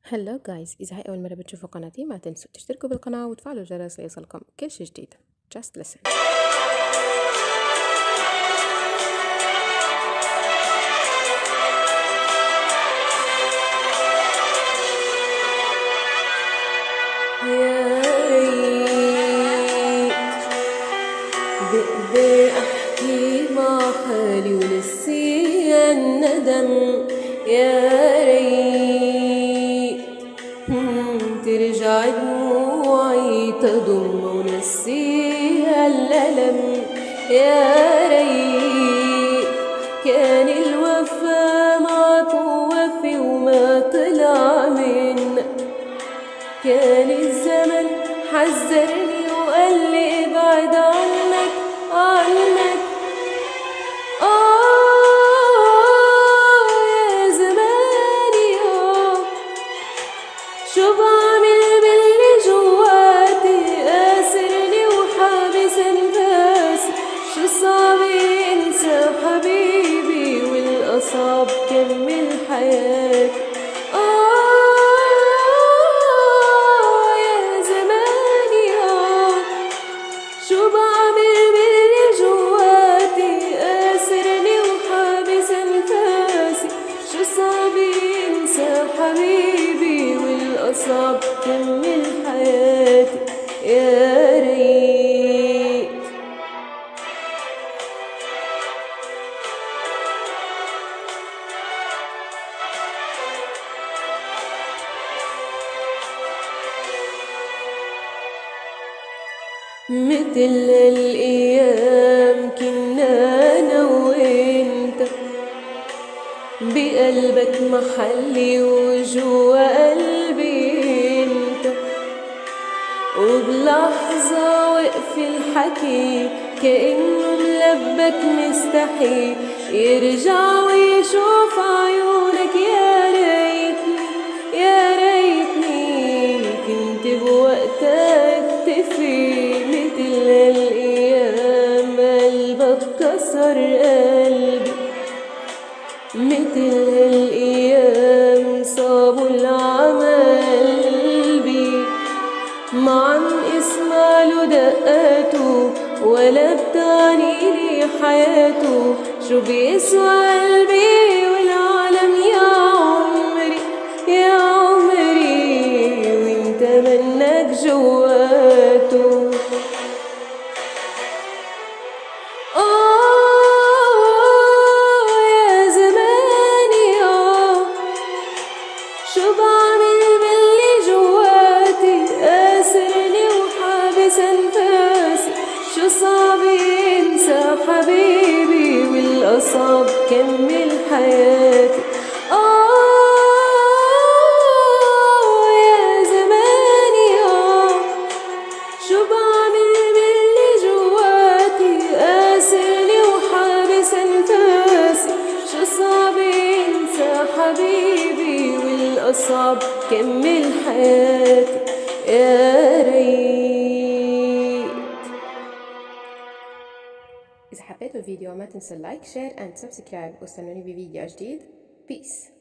هلو جايز، إذا هاي أول مرة بتشوفوا قناتي ما تنسوا تشتركوا بالقناة وتفعلوا الجرس ليصلكم كل شي جديد. Just listen. يا ريت بقدر أحكي مع حالي ونسي الندم. يا ريت ترجع دموعي تضم ونسي الألم. يا ريت كان الوفا معك وفي وما طلع منك. كان الزمن حذرني وقال لي ابعد عنك عنك. يا زماني شو بعمل باللي جواتي قاسرني وحابس انفاسي. شو صعب انسى حبيبي والاصعب كمل حياتي. شو بعمل باللي جواتي قاسرني وحابس انفاسي. شو صعب انسى حبيبي والاصعب كمل حياتي. يا ريت مثل الأيام كنا أنا وإنت بقلبك محلي وجوا قلبي إنت. وبلحظة وقف الحكي كأنه ملبك مستحي يرجع ويشوف عيونك. يا ريتني يا ريتني كنت بوقتها اختفي. مثل الأيام قلبك كسر قلبي. مثل الأيام صابوا العمى قلبي. ما عم اسمع له دقاته ولا بتعني لي حياته. شو بيسوى قلبي والعالم يا عمري يا عمري وانت منك جواته. يا زماني شو بعمل باللي جواتي قاسرني وحابس انفاسي. شو صعب انسى حبيبي والاصعب كمل حياتي. يا زماني شو بعمل باللي جواتي قاسرني وحابس انفاسي. شو صعب انسى حبيبي والاصعب كمل حياتي. يا ريت. إذا حبيتوا الفيديو ما تنسوا اللايك شير and subscribe واستنوني بفيديو جديد. Peace.